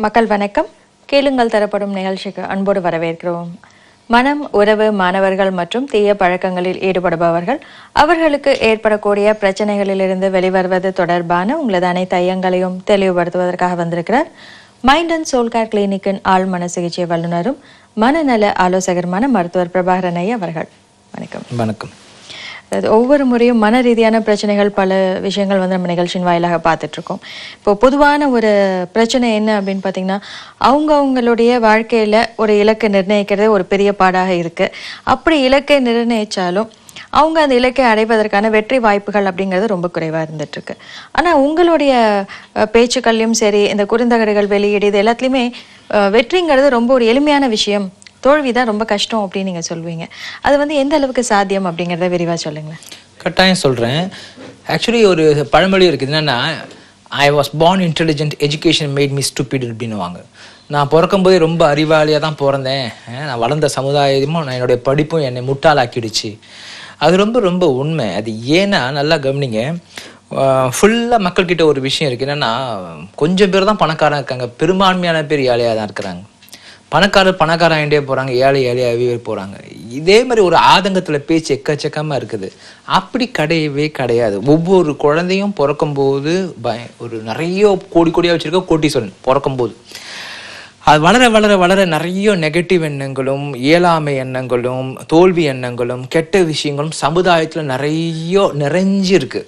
மக்கள் வணக்கம். கேளுங்கள் தரப்படும் நிகழ்ச்சிக்கு அன்போடு வரவேற்கிறோம். மனம், உறவு, மாணவர்கள் மற்றும் தீய பழக்கங்களில் ஈடுபடுபவர்கள் அவர்களுக்கு ஏற்படக்கூடிய பிரச்சனைகளிலிருந்து வெளிவருவது தொடர்பான உங்களது அனைத்து ஐயங்களையும் தெளிவுபடுத்துவதற்காக வந்திருக்கிறார் மைண்ட் அண்ட் சோல் கேர் கிளினிக்கின் ஆழ் மன சிகிச்சை வல்லுநரும் மனநல ஆலோசகருமான மருத்துவர் பிரபாகரன் ஐயா அவர்கள். வணக்கம். வணக்கம். ஒவ்வொரு முறையும் மன ரீதியான பிரச்சனைகள் பல விஷயங்கள் நம்ம நிகழ்ச்சியின் வாயிலாக பார்த்துட்டு இருக்கோம். இப்போ பொதுவான ஒரு பிரச்சனை என்ன அப்படின்னு பார்த்தீங்கன்னா, அவங்களுடைய வாழ்க்கையில ஒரு இலக்கை நிர்ணயிக்கிறது ஒரு பெரிய பாடாக இருக்கு. அப்படி இலக்கை நிர்ணயிச்சாலும் அவங்க அந்த இலக்கை அடைவதற்கான வெற்றி வாய்ப்புகள் அப்படிங்கிறது ரொம்ப குறைவாக இருந்துட்டு இருக்கு. ஆனால் உங்களுடைய பேச்சுக்கள்லையும் சரி, இந்த குறுந்தகடுகள் வெளியீடு இது எல்லாத்துலேயுமே வெற்றிங்கிறது ரொம்ப ஒரு எளிமையான விஷயம், தோல்விதான் ரொம்ப கஷ்டம் அப்படின்னு நீங்கள் சொல்வீங்க. அது எந்த அளவுக்கு சாத்தியம் அப்படிங்கிறத விரிவாக சொல்லுங்களேன். கட்டாயம் சொல்கிறேன். ஆக்சுவலி ஒரு பழமொழி இருக்குது, என்னென்னா I was born intelligent, education made me stupid அப்படின்னுவாங்க. நான் பிறக்கும்போதே ரொம்ப அறிவாளியாக தான் பிறந்தேன், நான் வளர்ந்த சமுதாயமும் என்னுடைய படிப்பும் என்னை முட்டாளாக்கிடுச்சு. அது ரொம்ப ரொம்ப உண்மை. அது ஏன்னா நல்லா கவனிங்க, ஃபுல்லாக மக்கள்கிட்ட ஒரு விஷயம் இருக்குது, என்னென்னா கொஞ்சம் பேர் தான் பணக்காரன் இருக்காங்க, பெரும்பான்மையான பேர் ஏழையாக தான் இருக்கிறாங்க. பணக்காராகிட்டே போகிறாங்க, ஏழையாகவே போகிறாங்க. இதே மாதிரி ஒரு ஆதங்கத்தில் பேச்சு எக்கச்சக்கமாக இருக்குது. அப்படி கிடையவே கிடையாது. ஒவ்வொரு குழந்தையும் பிறக்கும்போது ஒரு நிறைய கோடியாக வச்சுருக்க கோட்டீஸ்வரன் பிறக்கும்போது அது வளர வளர வளர நிறைய நெகட்டிவ் எண்ணங்களும், இயலாமை எண்ணங்களும், தோல்வி எண்ணங்களும், கெட்ட விஷயங்களும் சமுதாயத்தில் நிறைஞ்சு இருக்கு.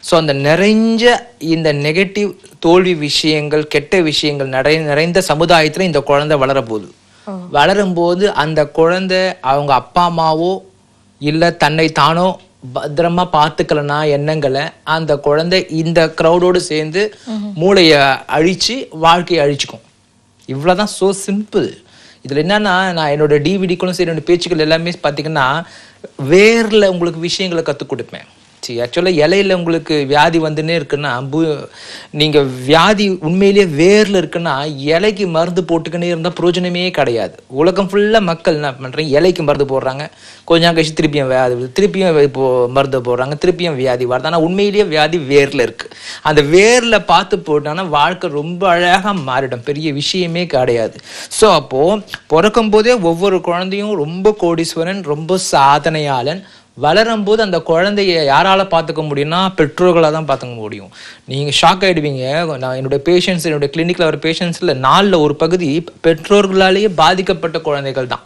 ஸோ அந்த நிறைஞ்ச இந்த நெகட்டிவ் தோல்வி விஷயங்கள், கெட்ட விஷயங்கள் நிறைந்த சமுதாயத்தில் இந்த குழந்தை வளரும்போது அந்த குழந்தை அவங்க அப்பா அம்மாவோ இல்லை தன்னை தானோ பத்திரமா பார்த்துக்கலனா எண்ணங்களை அந்த குழந்தை இந்த க்ரௌடோடு சேர்ந்து மூளையை அழிச்சு வாழ்க்கையை அழிச்சுக்கும். இவ்வளோதான். So simple. இதில் என்னன்னா, நான் என்னோட டிவிடிக்களும் சரி, என்னோட பேச்சுக்கள் எல்லாமே பார்த்தீங்கன்னா வேரில் உங்களுக்கு விஷயங்களை கற்றுக் கொடுப்பேன். சரி, ஆக்சுவலாக இலையில உங்களுக்கு வியாதி வந்துன்னே இருக்குன்னா, நீங்கள் வியாதி உண்மையிலேயே வேரில் இருக்குன்னா இலைக்கு மருந்து போட்டுக்கினே இருந்தால் பிரயோஜனமே கிடையாது. உலகம் ஃபுல்லாக மக்கள் என்ன பண்ணுறாங்க, இலைக்கு மருந்து போடுறாங்க, கொஞ்சம் கழிச்சு திருப்பியும் வியாதி, திருப்பியும் மருந்து போடுறாங்க, திருப்பியும் வியாதி வருது. ஆனால் உண்மையிலேயே வியாதி வேரில் இருக்குது. அந்த வேரில் பார்த்து போட்டானா வாழ்க்கை ரொம்ப அழகாக மாறிடும், பெரிய விஷயமே கிடையாது. ஸோ அப்போது பிறக்கும் போதே ஒவ்வொரு குழந்தையும் ரொம்ப கோடீஸ்வரன், ரொம்ப சாதனையாளன். வளரும்போது அந்த குழந்தைய யாரால பார்த்துக்க முடியும்னா பெற்றோர்களாக தான் பார்த்துக்க முடியும். நீங்கள் ஷாக் ஆகிடுவீங்க. நான் என்னுடைய பேஷண்ட்ஸ், என்னுடைய கிளினிக்கில் வர பேஷண்ட்ஸில் 4ல் ஒரு பகுதி பெற்றோர்களாலேயே பாதிக்கப்பட்ட குழந்தைகள் தான்.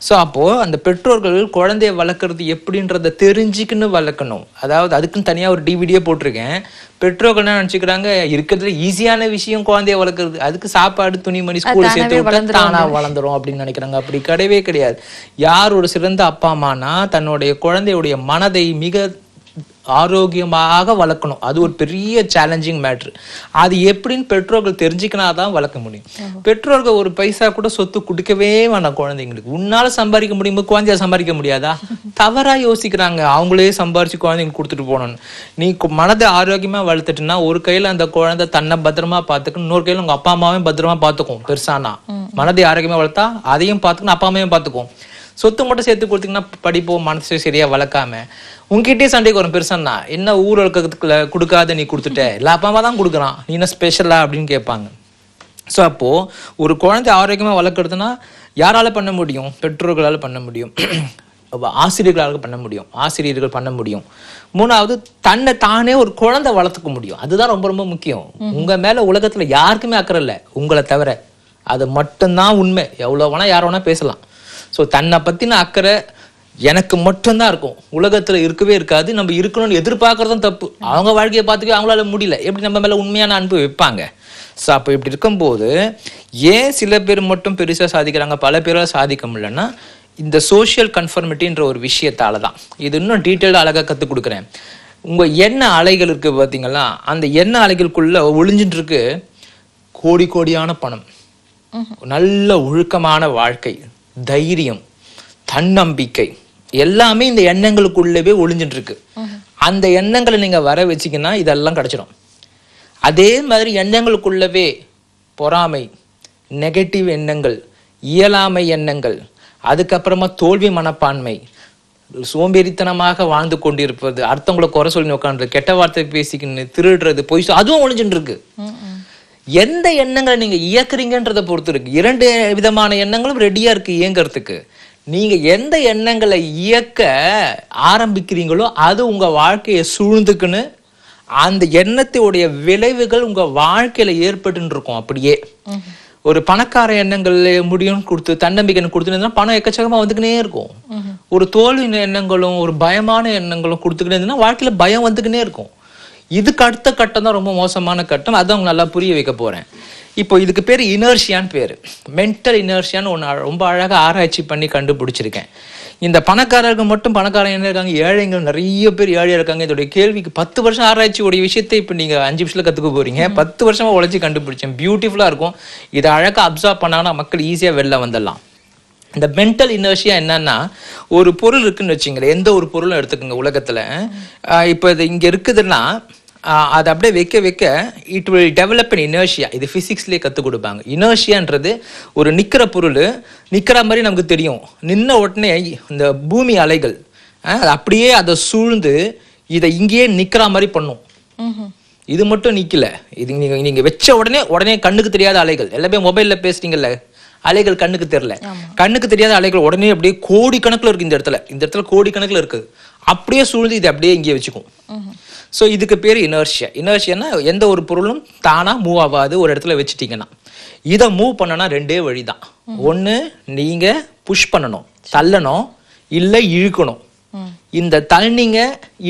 ஸோ அப்போது அந்த பெற்றோர்கள் குழந்தைய வளர்க்குறது எப்படின்றத தெரிஞ்சுக்கின்னு வளர்க்கணும். அதாவது அதுக்குன்னு தனியாக ஒரு டிவிடியே போட்டிருக்கேன். பெற்றோர்கள் என்ன நினச்சிக்கிறாங்க, இருக்கிறதுல ஈஸியான விஷயம் குழந்தைய வளர்க்குறது, அதுக்கு சாப்பாடு, துணிமணி, ஸ்கூல் சேர்த்து விட்டு தானாக வளர்ந்துரும் அப்படின்னு நினைக்கிறாங்க. அப்படி கிடையவே கிடையாது. யார் ஒரு சிறந்த அப்பா அம்மானா தன்னுடைய குழந்தையுடைய மனதை மிக ஆரோக்கியமாக வளர்க்கணும். அது ஒரு பெரிய சேலஞ்சிங் மேட்ரு. அது எப்படின்னு பெற்றோர்கள் தெரிஞ்சுக்கினா தான் வளர்க்க முடியும். பெற்றோர்கள் ஒரு பைசா கூட சொத்து கொடுக்கவே வேணாம் குழந்தைங்களுக்கு. உன்னால சம்பாதிக்க முடியும், குழந்தைய சம்பாதிக்க முடியாதா? தவறா யோசிக்கிறாங்க. அவங்களே சம்பாரிச்சு குழந்தைங்க கொடுத்துட்டு போகணும். நீ மனதை ஆரோக்கியமா வளர்த்துட்டுனா ஒரு கையில அந்த குழந்தை தன்னை பத்திரமா பார்த்துக்கணும், இன்னொரு கையில உங்க அப்பா அம்மாவையும் பத்திரமா பார்த்துக்கும். பெருசானா மனதை ஆரோக்கியமா வளர்த்தா அதையும் பார்த்துக்கணும், அப்பா அம்மாவையும் பார்த்துக்கும். சொத்து மட்டும் சேர்த்து கொடுத்தீங்கன்னா படிப்போம், மனசு சரியா வளர்க்காம உங்ககிட்டே சண்டைக்கு வரும். பெருசானா என்ன ஊர் வளர்க்கறதுக்குள்ள கொடுக்காத நீ கொடுத்துட்ட, எல்லா அப்பா அம்மா தான் கொடுக்குறான், நீ என்ன ஸ்பெஷலா அப்படின்னு கேட்பாங்க. ஸோ அப்போ ஒரு குழந்தை ஆரோக்கியமா வளர்க்குறதுனா யாரால பண்ண முடியும்? பெற்றோர்களால் பண்ண முடியும், ஆசிரியர்களால் பண்ண முடியும், ஆசிரியர்கள் பண்ண முடியும். 3வது தன்னை தானே ஒரு குழந்தை வளர்த்துக்க முடியும். அதுதான் ரொம்ப ரொம்ப முக்கியம். உங்க மேல உலகத்துல யாருக்குமே அக்கறை இல்லை உங்களை தவிர. அது மட்டும்தான் உண்மை. எவ்வளோ வேணா யார் வேணா பேசலாம். ஸோ தன்னை பற்றின அக்கறை எனக்கு மட்டும்தான் இருக்கும், உலகத்தில் இருக்கவே இருக்காது. நம்ம இருக்கணும்னு எதிர்பார்க்கறதும் தப்பு. அவங்க வாழ்க்கையை பார்த்துக்க அவங்களால முடியல, எப்படி நம்ம மேலே உண்மையான அன்பு வைப்பாங்க? ஸோ அப்போ இப்படி இருக்கும்போது ஏன் சில பேர் மட்டும் பெருசாக சாதிக்கிறாங்க, பல பேரால் சாதிக்க முடியலன்னா இந்த சோஷியல் கன்ஃபர்மிட்டின்ற ஒரு விஷயத்தால தான். இது இன்னும் டீட்டெயிலாக அழகாக கற்றுக் கொடுக்குறேன். உங்கள் எண்ண அலைகள் இருக்குது பார்த்தீங்களா, அந்த எண்ண அலைகளுக்குள்ளே ஒளிஞ்சிட்டு இருக்கு கோடியான பணம், நல்ல ஒழுக்கமான வாழ்க்கை, தைரியம், தன்னம்பிக்கை, எல்லாமே இந்த எண்ணங்களுக்குள்ளவே ஒளிஞ்சிட்டு இருக்கு. அந்த எண்ணங்களை நீங்க வர வச்சிங்கன்னா இதெல்லாம் கிடைச்சிடும். அதே மாதிரி எண்ணங்களுக்குள்ளவே பொறாமை, நெகட்டிவ் எண்ணங்கள், இயலாமை எண்ணங்கள், அதுக்கப்புறமா தோல்வி மனப்பான்மை, சோம்பேறித்தனமாக வாழ்ந்து கொண்டிருப்பது, அடுத்தவங்களை குறை சொல்லி உட்காந்து கெட்ட வார்த்தை பேசிக்கின்னு திருடுறது, பொய், அதுவும் ஒளிஞ்சுட்டு இருக்கு. எந்த எண்ணங்களை நீங்க இயக்குறீங்கன்றதை பொறுத்து இருக்கு. 2 விதமான எண்ணங்களும் ரெடியா இருக்கு இயங்குறதுக்கு. நீங்க எந்த எண்ணங்களை இயக்க ஆரம்பிக்கிறீங்களோ அது உங்க வாழ்க்கையை சூழ்ந்துக்குன்னு அந்த எண்ணத்துடைய விளைவுகள் உங்க வாழ்க்கையில ஏற்பட்டு இருக்கும். அப்படியே ஒரு பணக்கார எண்ணங்கள் முடியும் கொடுத்து தன்னம்பிக்கை கொடுத்துனா பணம் எக்கச்சக்கமா வந்துக்கினே இருக்கும். ஒரு தோல்வி எண்ணங்களும் ஒரு பயமான எண்ணங்களும் கொடுத்துக்கிட்டே இருந்ததுன்னா வாழ்க்கையில பயம் வந்துக்கினே இருக்கும். இதுக்கு அடுத்த கட்டம் தான் ரொம்ப மோசமான கட்டம். அதான் அவங்க நல்லா புரிய வைக்க போறேன். இப்போ இதுக்கு பேர் இனர்ஷியான்னு பேர். மென்டல் இனர்ஷியான்னு ஒன்று ரொம்ப அழகாக ஆராய்ச்சி பண்ணி கண்டுபிடிச்சிருக்கேன். இந்த பணக்காரர்கள் மட்டும் பணக்காரங்க என்ன இருக்காங்க, ஏழைகள் நிறைய பேர் ஏழையாக இருக்காங்க. இதோடைய கேள்விக்கு 10 வருஷம் ஆராய்ச்சியோடைய விஷயத்தை இப்போ நீங்கள் 5 நிமிஷத்தில் கற்றுக்க போறீங்க. 10 வருஷமா உழைச்சி கண்டுபிடிச்சேன். பியூட்டிஃபுல்லாக இருக்கும். இதை அழகாக அப்சர்வ் பண்ணாங்கன்னா மக்கள் ஈஸியாக வெளில வந்துடலாம். இந்த மென்டல் இனர்ஷியா என்னன்னா, ஒரு பொருள் இருக்குன்னு வச்சுங்களேன், எந்த ஒரு பொருளும் எடுத்துக்கோங்க உலகத்தில். இப்போ இது இங்கே இருக்குதுன்னா அதை அப்படியே வைக்க வைக்க it will develop an inertia. இது ஃபிசிக்ஸ்லேயே கற்றுக் கொடுப்பாங்க. இனர்ஷியான்றது ஒரு நிற்கிற பொருள் நிற்கிற மாதிரி நமக்கு தெரியும். நின்ன உடனே இந்த பூமி அலைகள் அப்படியே அதை சூழ்ந்து இதை இங்கேயே நிற்கிற மாதிரி பண்ணும். இது மட்டும் நிற்கல, இது நீங்கள் வச்ச உடனே கண்ணுக்கு தெரியாத அலைகள். எல்லாமே மொபைலில் பேசுறீங்கல்ல, அலைகள் கண்ணுக்கு தெரியல. கண்ணுக்கு தெரியாத அலைகள் உடனே அப்படியே கோடிக்கணக்கில் இருக்கு. இந்த இடத்துல கோடிக்கணக்கில் இருக்கு. அப்படியே சூழ்ந்து இதை அப்படியே இங்கே வச்சுக்கும். ஸோ இதுக்கு பேர் இனர்ஷியா. இனர்ஷியானா எந்த ஒரு பொருளும் தானாக மூவ் ஆகாது ஒரு இடத்துல வச்சுட்டிங்கன்னா. இதை மூவ் பண்ணனா 2 வழி தான். ஒன்று நீங்கள் புஷ் பண்ணணும், தள்ளணும், இல்லை இழுக்கணும். இந்த தள்ளினீங்க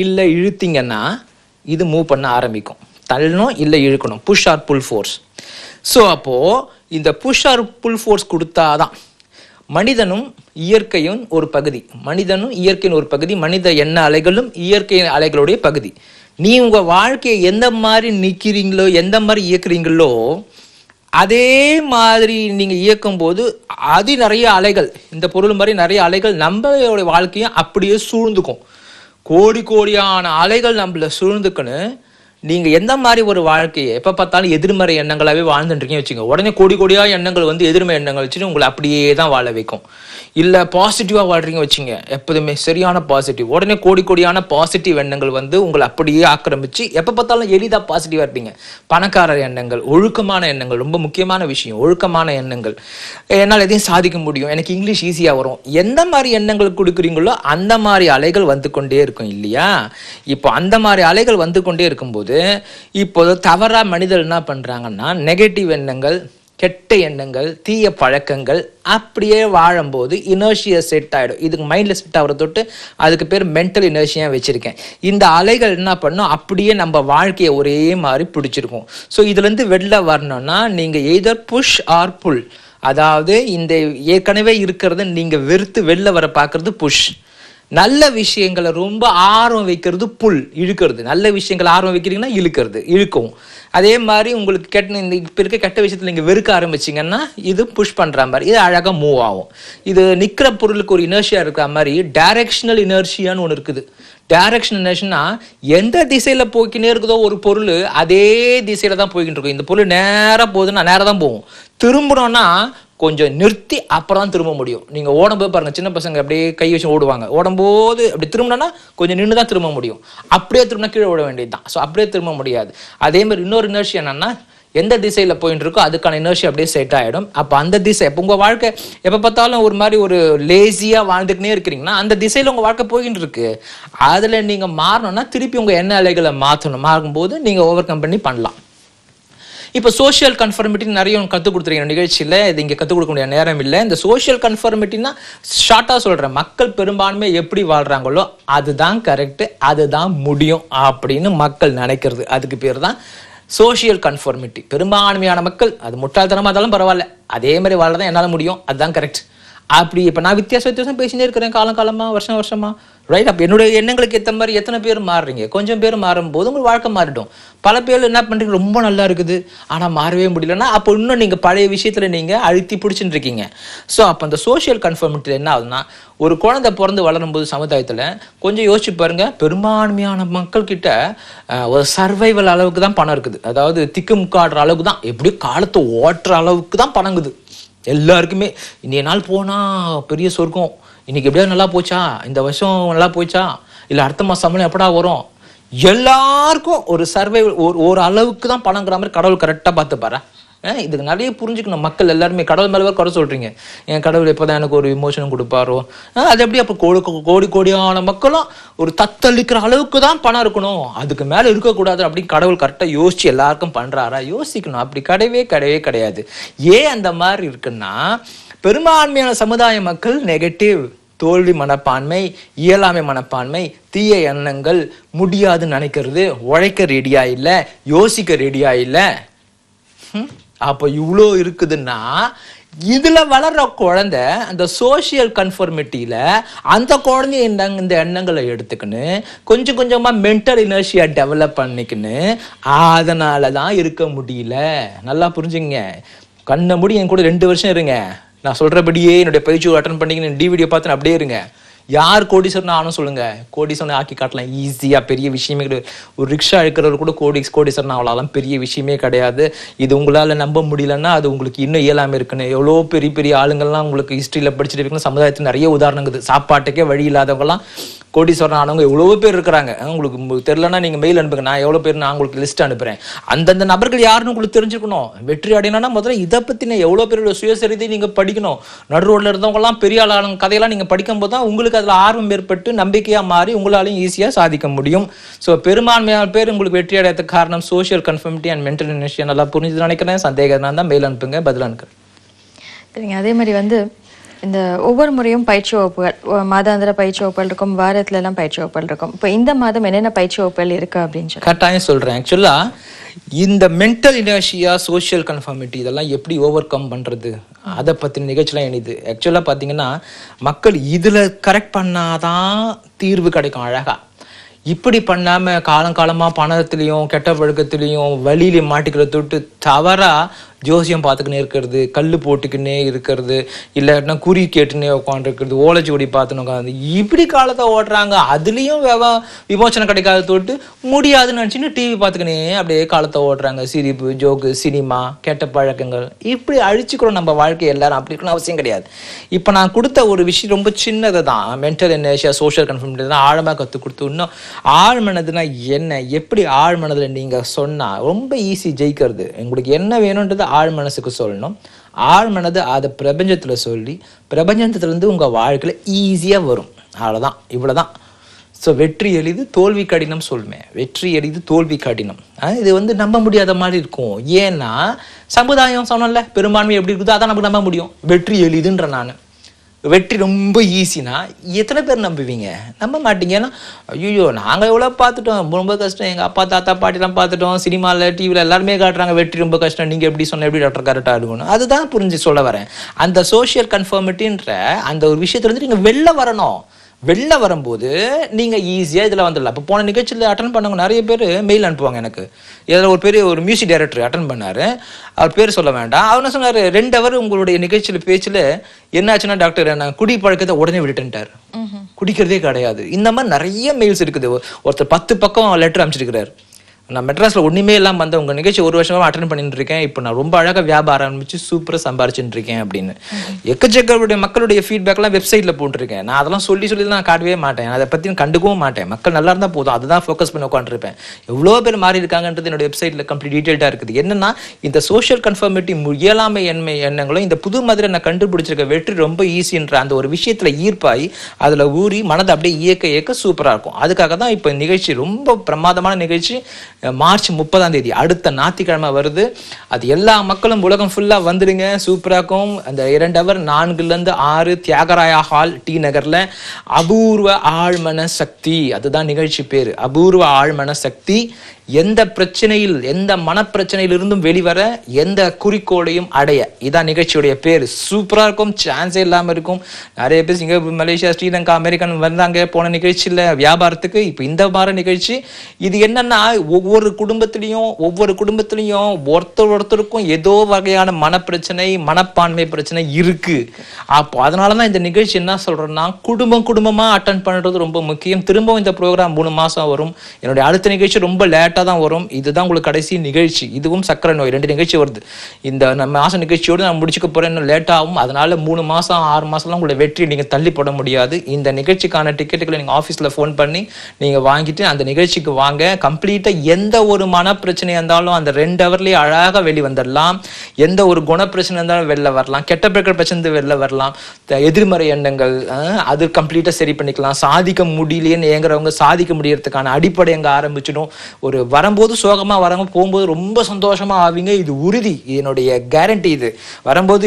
இல்லை இழுத்தீங்கன்னா இது மூவ் பண்ண ஆரம்பிக்கும். தள்ளணும் இல்லை இழுக்கணும், புஷ் ஆர் புல் ஃபோர்ஸ். ஸோ அப்போது இந்த புஷ் ஆர் புல் ஃபோர்ஸ் கொடுத்தாதான் மனிதனும் இயற்கையும் ஒரு பகுதி, மனிதனும் இயற்கையின் ஒரு பகுதி, மனித எண்ண அலைகளும் இயற்கை அலைகளுடைய பகுதி. நீ உங்க வாழ்க்கையை எந்த மாதிரி நிற்கிறீங்களோ எந்த மாதிரி இயக்குறீங்களோ அதே மாதிரி நீங்க இயக்கும் போது அது நிறைய அலைகள், இந்த பொருள் மாதிரி நிறைய அலைகள் நம்மளுடைய வாழ்க்கையும் அப்படியே சூழ்ந்துக்கும். கோடியான அலைகள் நம்மள சூழ்ந்துக்குன்னு நீங்க எந்த மாதிரி ஒரு வாழ்க்கையை எப்ப பார்த்தாலும் எதிர்மறை எண்ணங்களாவே வாழ்ந்துட்டுருக்கீங்க வச்சுங்க, உடனே கோடியா எண்ணங்கள் வந்து எதிர்மறை எண்ணங்கள் வச்சுட்டு உங்களை அப்படியே தான் வாழ வைக்கும். இல்ல பாசிட்டிவா வாழ்றீங்க வச்சுங்க, எப்போதுமே சரியான பாசிட்டிவ், உடனே கோடியான பாசிட்டிவ் எண்ணங்கள் வந்து உங்களை அப்படியே ஆக்கிரமிச்சு எப்ப பார்த்தாலும் எளிதா பாசிட்டிவா இருப்பீங்க. பணக்கார எண்ணங்கள், ஒழுக்கமான எண்ணங்கள், ரொம்ப முக்கியமான விஷயம் ஒழுக்கமான எண்ணங்கள். என்னால் எதையும் சாதிக்க முடியும், எனக்கு இங்கிலீஷ் ஈஸியா வரும், எந்த மாதிரி எண்ணங்கள் கொடுக்குறீங்களோ அந்த மாதிரி அலைகள் வந்து கொண்டே இருக்கும் இல்லையா. இப்போ அந்த மாதிரி அலைகள் வந்து கொண்டே இருக்கும்போது இப்போது தவறா மனிதர்கள் என்ன பண்றாங்கன்னா, நெகட்டிவ் எண்ணங்கள், கெட்ட எண்ணங்கள், தீய பழக்கங்கள் அப்படியே வாழும்போது இனர்ஷியா செட் ஆகிடும். இதுக்கு மைண்டில் செட் ஆகிற தொட்டு அதுக்கு பேர் மென்டல் இனர்ஷியா வச்சுருக்கேன். இந்த அலைகள் என்ன பண்ணும், அப்படியே நம்ம வாழ்க்கையை ஒரே மாதிரி பிடிச்சிருக்கும். ஸோ இதுலேருந்து வெளில வரணும்னா நீங்கள் எய்தர் புஷ் ஆர் புல். அதாவது இந்த ஏற்கனவே இருக்கிறத நீங்கள் வெறுத்து வெளில வர பார்க்குறது புஷ், நல்ல விஷயங்களை ரொம்ப ஆர்வம் வைக்கிறது புல், இழுக்கிறது. நல்ல விஷயங்களை ஆர்வம் வைக்கிறீங்கன்னா இழுக்கும். அதே மாதிரி உங்களுக்கு இந்த இப்போ இருக்க கெட்ட விஷயத்தில் நீங்கள் வெறுக்க ஆரம்பிச்சிங்கன்னா இது புஷ் பண்ணுற மாதிரி, இது அழகாக மூவ் ஆகும். இது நிற்கிற பொருளுக்கு ஒரு இனர்ஷியா இருக்கிற மாதிரி டைரக்ஷனல் இனர்ஷியான்னு ஒன்று இருக்குது. டைரக்ஷனல் இனர்ஷியா எந்த திசையில் போய்க்கினே இருக்குதோ ஒரு பொருள் அதே திசையில் தான் போய்கிட்டு இருக்கும். இந்த பொருள் நேராக போகுதுன்னா நேராக தான் போகும், திரும்பணும்னா கொஞ்சம் நிறுத்தி அப்புறம் தான் திரும்ப முடியும். நீங்கள் ஓடும்போது பாருங்கள், சின்ன பசங்க அப்படியே கை வச்சு ஓடுவாங்க, ஓடும்போது அப்படி திரும்பினா கொஞ்சம் நின்று தான் திரும்ப முடியும். அப்படியே திரும்பினா கீழே ஓட வேண்டியது தான். ஸோ அப்படியே திரும்ப முடியாது. அதே மாதிரி இன்னொரு இனர்ஷி என்னன்னா, எந்த திசையில் போயிட்டு இருக்கோ அதுக்கான இனர்ஷி அப்படியே செட் ஆகிடும். அப்போ அந்த திசை இப்போ உங்கள் வாழ்க்கை எப்போ பார்த்தாலும் ஒரு மாதிரி ஒரு லேசியாக வாழ்ந்துக்கினே இருக்கிறீங்கன்னா அந்த திசையில் உங்கள் வாழ்க்கை போயிட்டு இருக்கு. அதில் நீங்கள் மாறணும்னா திருப்பி உங்கள் எண்ண அலைகளை மாறும்போது நீங்கள் ஓவர் கம் பண்ணலாம். இப்போ சோஷியல் கன்ஃபர்மிட்டி நிறைய கற்றுக் கொடுத்துருக்கீங்க நிகழ்ச்சியில், இது இங்கே கற்றுக் கொடுக்க முடியாத நேரம் இல்லை. இந்த சோஷியல் கன்ஃபர்மிட்டினா ஷார்ட்டாக சொல்கிறேன், மக்கள் பெரும்பான்மை எப்படி வாழ்கிறாங்களோ அதுதான் கரெக்டு, அதுதான் முடியும் அப்படின்னு மக்கள் நினைக்கிறது. அதுக்கு பேர் தான் சோஷியல் கன்ஃபர்மிட்டி. பெரும்பான்மையான மக்கள் அது முட்டாள்தனமாக இருந்தாலும் பரவாயில்ல, அதே மாதிரி வாழதான் என்னால் முடியும், அதுதான் கரெக்ட். அப்படி இப்போ நான் வித்தியாசம் பேசினே இருக்கிறேன் காலமாக வருஷமா ரைட். அப்போ என்னுடைய எண்ணங்களுக்கு ஏற்ற மாதிரி எத்தனை பேர் மாறுறீங்க, கொஞ்சம் பேர் மாறும்போது உங்கள் வாழ்க்கை மாறிடும். பல பேர் என்ன பண்ணுறீங்க, ரொம்ப நல்லா இருக்குது ஆனால் மாறவே முடியலன்னா அப்போ இன்னும் நீங்கள் பழைய விஷயத்தில் நீங்கள் அழுத்தி பிடிச்சிட்டு இருக்கீங்க. ஸோ அப்போ அந்த சோஷியல் கன்ஃபர்மிட்டியில் என்ன ஆகுதுன்னா, ஒரு குழந்தை பிறந்து வளரும்போது சமுதாயத்தில் கொஞ்சம் யோசிச்சு பாருங்கள், பெரும்பான்மையான மக்கள் கிட்ட ஒரு சர்வைவல் அளவுக்கு தான் பணம் இருக்குது. அதாவது திக்கு முக்காடுற அளவுக்கு தான், எப்படி காலத்தை ஓட்டுற அளவுக்கு தான் பணங்குது எல்லாருக்குமே. இன்றைய நாள் போனால் பெரிய சொர்க்கம், இன்னைக்கு எப்படியாவது நல்லா போச்சா, இந்த வருஷம் நல்லா போச்சா, இல்லை அடுத்த மாதம் சம்பளம் எப்படா வரும், எல்லாருக்கும் ஒரு சர்வை ஒரு அளவுக்கு தான் பணங்கிற மாதிரி கடவுள் கரெக்டாக பார்த்துப்பாரா? இதுக்கு நிறைய புரிஞ்சுக்கணும். மக்கள் எல்லாருமே கடவுள் மேலே குறை சொல்றீங்க, என் கடவுள் எப்போதான் எனக்கு ஒரு இமோஷன் கொடுப்பாரோ, அது எப்படி அப்போ கோடியான மக்களும் ஒரு தத்தளிக்கிற அளவுக்கு தான் பணம் இருக்கணும், அதுக்கு மேலே இருக்கக்கூடாது அப்படின்னு கடவுள் கரெக்டாக யோசிச்சு எல்லாருக்கும் பண்றாரா? யோசிக்கணும். அப்படி கிடையவே கிடையாது. ஏன் அந்த மாதிரி இருக்குன்னா, பெரும்பான்மையான சமுதாய மக்கள் நெகட்டிவ், தோல்வி மனப்பான்மை, இயலாமை மனப்பான்மை, தீய எண்ணங்கள், முடியாதுன்னு நினைக்கிறது, உழைக்க ரெடியா இல்லை, யோசிக்க ரெடியா இல்லை. அப்போ இவ்வளோ இருக்குதுன்னா இதுல வளர்ற குழந்தை அந்த சோசியல் கன்ஃபர்மிட்டியில அந்த குழந்தைய இந்த எண்ணங்களை எடுத்துக்கின்னு கொஞ்சம் கொஞ்சமா மென்டல் இனர்ஷியா டெவலப் பண்ணிக்கின்னு அதனாலதான் இருக்க முடியல. நல்லா புரிஞ்சுங்க. கண்ணை மூடி என் கூட 2 வருஷம் இருங்க, நான் சொல்றபடியே என்னுடைய பயிற்சி அட்டன் பண்ணிக்கின்னு டிவிடியோ பார்த்து அப்படியே இருங்க. யார் கோடீஸ்வரன் ஆனும் சொல்லுங்க, கோடீஸ்வரன் ஆக்கி காட்டலாம் ஈஸியா, பெரிய விஷயமே கிடையாது. ஒரு ரிக்ஷா எடுக்கிறவர் கூட கோடீஸ்வரன் ஆகலாம், பெரிய விஷயமே கிடையாது. இது உங்களால நம்ப முடியலன்னா அது உங்களுக்கு இன்னும் இயலாம இருக்குன்னு எவ்வளோ பெரிய ஆளுங்கள்லாம் உங்களுக்கு ஹிஸ்டரியில படிச்சுட்டு இருக்குன்னு சமுதாயத்தில் நிறைய உதாரணம். சாப்பாட்டுக்கே வழி இல்லாதவங்கலாம் கோடீஸ்வரன் ஆனவங்க எவ்வளோ பேர் இருக்கிறாங்க. உங்களுக்கு தெரியலன்னா நீங்க மெயில் அனுப்புங்க, நான் எவ்வளோ பேர் நான் உங்களுக்கு லிஸ்ட் அனுப்புறேன். அந்தந்த நபர்கள் யாருன்னு உங்களுக்கு தெரிஞ்சுக்கணும். வெற்றி அடையணும்னா முதல்ல இதை பத்தின எவ்வளோ பேரோட சுயசரிதை நீங்க படிக்கணும். நடு ரோட்ல இருந்தவங்க எல்லாம் பெரிய ஆளுங்க கதையெல்லாம் நீங்க படிக்கும் போது தான் உங்களுக்கு அதுல ஆர்வம் ஏற்பட்டு நம்பிக்கையா மாறி உங்களாலையும் ஈஸியா சாதிக்க முடியும். ஸோ பெரும்பான்மையான பேர் உங்களுக்கு வெற்றி அடையறதுக்கு காரணம் social conformity and mental inertia. நல்லா புரிஞ்சு நினைக்கிறேன். சந்தேகம் தான் மெயில் அனுப்புங்க, பதில் அனுப்புறேன். சரிங்க. அதே மாதிரி இந்த ஒவ்வொரு முறையும் பயிற்சி வகுப்புகள், மாதாந்திர பயிற்சி வகுப்புகள் இருக்கும், வாரத்துல எல்லாம் பயிற்சி வகுப்புகள் இருக்கும். இப்போ இந்த மாதம் என்னென்ன பயிற்சி வகுப்புகள் இருக்கு அப்படின்னு சொல்லி கட்டாயம் சொல்றேன். ஆக்சுவலா இந்த மென்டல் இனர்ஷியா, சோசியல் கன்ஃபர்மிட்டி இதெல்லாம் எப்படி ஓவர் கம் பண்றது அதை பத்தின நிகழ்ச்சிலாம் இணைது. ஆக்சுவலா பாத்தீங்கன்னா மக்கள் இதுல கரெக்ட் பண்ணாதான் தீர்வு கிடைக்கும் அழகா. இப்படி பண்ணாம காலங்காலமா பணத்திலையும் கெட்ட பழக்கத்திலையும் வழியிலையும் மாட்டிக்கிறத தொட்டு தவறா ஜோசியம் பார்த்துக்கினே இருக்கிறது, கல் போட்டுக்கினே இருக்கிறது, இல்லைன்னா குறி கேட்டுனே உட்காந்துருக்கிறது, ஓலைச்சுவடி பார்த்துன்னு உட்காந்து இப்படி காலத்தை ஓட்டுறாங்க. அதுலேயும் விமோசனம் கிடைக்காத தொட்டு முடியாதுன்னு நினச்சின்னு டிவி பார்த்துக்கினே அப்படியே காலத்தை ஓட்டுறாங்க. சிரிப்பு, ஜோக்கு, சினிமா, கெட்ட பழக்கங்கள், இப்படி அழிச்சுக்கிறோம் நம்ம வாழ்க்கை. எல்லாரும் அப்படி இருக்கணும் அவசியம் கிடையாது. இப்போ நான் கொடுத்த ஒரு விஷயம் ரொம்ப சின்னது தான், மென்டல் இனர்ஷியா, சோஷியல் கன்ஃபர்மிட்டி தான் ஆழமாக கற்றுக் கொடுத்து. இன்னும் ஆழ்மனதுன்னா என்ன, எப்படி ஆழ்மனதில் நீங்கள் சொன்னால் ரொம்ப ஈஸி ஜெயிக்கிறது. உங்களுக்கு என்ன வேணுன்றது ஆழ் மனசுக்கு சொல்லணும். ஆழ் மனது அதை பிரபஞ்சத்துல சொல்லி பிரபஞ்சத்துல இருந்து உங்க வாழ்க்கையில ஈஸியா வரும். அவ்வளவுதான், இவ்வளவுதான். ஸோ வெற்றி எளிது தோல்வி கடினம் சொல்லுவேன். வெற்றி எளிது தோல்வி கடினம். இது நம்ப முடியாத மாதிரி இருக்கும். ஏன்னா சமுதாயம் சொன்னல பெரும்பான்மை எப்படி இருக்குதோ அதான் நமக்கு நம்ப முடியும். வெற்றி எளிதுன்ற நான் வெற்றி ரொம்ப ஈஸினா எத்தனை பேர் நம்புவீங்க? நம்ப மாட்டீங்க. ஏன்னா ஐயோ நாங்கள் எவ்வளோ பார்த்துட்டோம், ரொம்ப கஷ்டம், எங்கள் அப்பா தாத்தா பாட்டிலாம் பார்த்துட்டோம், சினிமாவில் டிவியில் எல்லாருமே காட்டுறாங்க வெற்றி ரொம்ப கஷ்டம், நீங்கள் எப்படி சொன்ன எப்படி டாக்டர் கரெக்டாக இருக்கணும். அதுதான் புரிஞ்சு சொல்ல வரேன். அந்த சோஷியல் கன்ஃபர்மிட்டின்ற அந்த ஒரு விஷயத்துல நீங்கள் வெளில வரணும். வெளில வரும்போது நீங்கள் ஈஸியாக இதில் வந்துடலாம். இப்போ போன நிகழ்ச்சியில் அட்டன் பண்ணவங்க நிறைய பேர் மெயில் அனுப்புவாங்க எனக்கு. இதில் ஒரு மியூசிக் டைரக்டர் அட்டன் பண்ணார், அவர் பேர் சொல்ல வேண்டாம். அவர் என்ன சொன்னார், 2 ஹவர் உங்களுடைய நிகழ்ச்சியில் பேச்சில் என்னாச்சுன்னா டாக்டர் நான் குடி பழக்கத்தை உடனே விட்டுட்டார், குடிக்கிறதே கிடையாது. இந்த மாதிரி நிறைய மெயில்ஸ் இருக்குது. ஒருத்தர் 10 பக்கம் லெட்டர் அனுப்பிச்சிருக்கிறார். நான் மெட்ராஸில் ஒன்றுமே இல்லாமல் வந்தேன், உங்கள் நிகழ்ச்சி 1 வருஷமாக அட்டன் பண்ணிட்டு இருக்கேன், இப்போ நான் ரொம்ப அழகாக வியாபாரம் ஆரம்பிச்சு சூப்பராக சம்பாரிச்சுட்டு இருக்கேன் அப்படின்னு. எக்கச்சக்கருடைய மக்களுடைய ஃபீட்பேக்லாம் வெப்சைட்டில் போட்டுருக்கேன். நான் அதெல்லாம் சொல்லி நான் காட்டவே மாட்டேன், அதை பற்றி கண்டுக்கவும் மாட்டேன். மக்கள் நல்லா இருந்தால் போதும், அதுதான் ஃபோக்கஸ் பண்ணி உட்காந்துருப்பேன். எவ்வளோ பேர் மாறி இருக்காங்கன்றது என்னோட வெப்சைட்டில் கம்ப்ளீட் டீட்டெயில்டாக இருக்குது. என்னன்னா இந்த சோஷியல் கன்ஃபர்மிட்டி, இயலாமை எண்ணங்களும் இந்த புது மாதிரி நான் கண்டுபிடிச்சிருக்க வெற்றி ரொம்ப ஈஸின்ற அந்த ஒரு விஷயத்தில் ஈர்ப்பாய் அதில் ஊறி மனதை அப்படியே இயக்க சூப்பராக இருக்கும். அதுக்காக தான் இப்போ நிகழ்ச்சி ரொம்ப பிரமாதமான நிகழ்ச்சி. மார்ச் 30ஆம் தேதி அடுத்த ஞாயிற்றுக்கிழமை வருது. அது எல்லா மக்களும் உலகம் ஃபுல்லாக வந்துடுங்க, சூப்பராக இருக்கும். அந்த 2 ஹவர் 4லேருந்து 6 தியாகராயா ஹால், டி நகரில். அபூர்வ ஆழ்மன சக்தி, அதுதான் நிகழ்ச்சி பேர், அபூர்வ ஆழ்மன சக்தி. எந்த பிரச்சனையில், எந்த மனப்பிரச்சனையிலிருந்தும் வெளிவர, எந்த குறிக்கோளையும் அடைய, இதான் நிகழ்ச்சியுடைய பேர். சூப்பராக இருக்கும், சான்ஸே இல்லாமல் இருக்கும். நிறைய பேர் சிங்கப்பூர், மலேசியா, ஸ்ரீலங்கா, அமெரிக்கன் வந்தாங்க போன நிகழ்ச்சியில் வியாபாரத்துக்கு. இப்போ இந்த மாதிரி நிகழ்ச்சி இது என்னன்னா ஒவ்வொரு குடும்பத்திலையும் ஒருத்தருக்கும் ஏதோ வகையான மனப்பிரச்சனை, மனப்பான்மை பிரச்சனை இருக்கு. அப்போ அதனால தான் இந்த நிகழ்ச்சி என்ன சொல்றேன்னா குடும்பமாக அட்டன் பண்ணுறது ரொம்ப முக்கியம். திரும்பவும் இந்த ப்ரோக்ராம் 3 மாதம் வரும். என்னுடைய அடுத்த நிகழ்ச்சி ரொம்ப லேட்டாக லேட்டாக தான் வரும். இதுதான் உங்களுக்கு கடைசி நிகழ்ச்சி. இதுவும் சக்கரை நோய் 2 நிகழ்ச்சி வருது. இந்த நம்ம மாதம் நிகழ்ச்சியோடு நான் முடிச்சுக்க போகிறேன், இன்னும் லேட்டாகும். அதனால 3 மாதம் 6 மாதம்லாம் உங்களோட வெற்றி நீங்கள் தள்ளி போட முடியாது. இந்த நிகழ்ச்சிக்கான டிக்கெட்டுகளை நீங்கள் ஆஃபீஸில் ஃபோன் பண்ணி நீங்கள் வாங்கிட்டு அந்த நிகழ்ச்சிக்கு வாங்க. கம்ப்ளீட்டாக எந்த ஒரு மன பிரச்சனையாக இருந்தாலும் அந்த 2 ஹவர்லேயே அழகாக வெளி வந்துடலாம். எந்த ஒரு குணப்பிரச்சனை இருந்தாலும் வெளில வரலாம். கெட்ட பிரச்சனை வெளில வரலாம். எதிர்மறை எண்ணங்கள் அது கம்ப்ளீட்டாக சரி பண்ணிக்கலாம். சாதிக்க முடியலையேன்னு ஏங்குறவங்க சாதிக்க முடியறதுக்கான அடிப்படை எங்கே ஆரம்பிச்சிடும். ஒரு வரும்போது சோகமாக வரவங்க போகும்போது ரொம்ப சந்தோஷமாக ஆவீங்க. இது உறுதி, என்னுடைய கேரண்டி. இது வரும்போது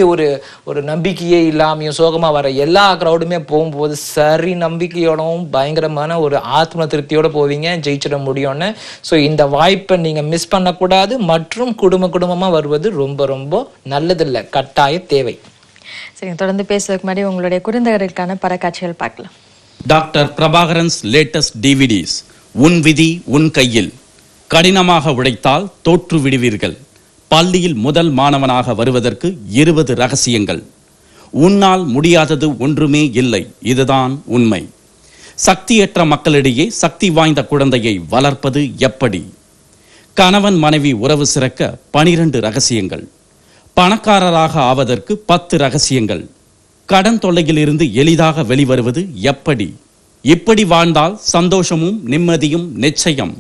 ஒரு நம்பிக்கையே இல்லாமையும் சோகமாக வர எல்லா க்ரௌடுமே போகும்போது சரி நம்பிக்கையோடவும் பயங்கரமான ஒரு ஆத்ம திருப்தியோட போவீங்க, ஜெயிச்சிட முடியும்னு. ஸோ இந்த வாய்ப்பை நீங்கள் மிஸ் பண்ணக்கூடாது. மற்றும் குடும்பமாக வருவது ரொம்ப ரொம்ப நல்லதில்லை, கட்டாய தேவை. சரி, தொடர்ந்து பேசுவதற்கு முன்னாடி உங்களுடைய குறுந்தகர்களுக்கான படக்காட்சிகள் பார்க்கலாம். Doctor Prabhakaran's latest DVDs. உன் விதி உன் கையில். கடினமாக உழைத்தால் தோற்று விடுவீர்கள். பள்ளியில் முதல் மாணவனாக வருவதற்கு 20 ரகசியங்கள். உன்னால் முடியாதது ஒன்றுமே இல்லை, இதுதான் உண்மை. சக்தியற்ற மக்களிடையே சக்தி வாய்ந்த குழந்தையை வளர்ப்பது எப்படி? கணவன் மனைவி உறவு சிறக்க 12 ரகசியங்கள். பணக்காரராக ஆவதற்கு 10 ரகசியங்கள். கடன் தொல்லையிலிருந்து எளிதாக வெளிவருவது எப்படி? இப்படி வாழ்ந்தால் சந்தோஷமும் நிம்மதியும் நிச்சயம்.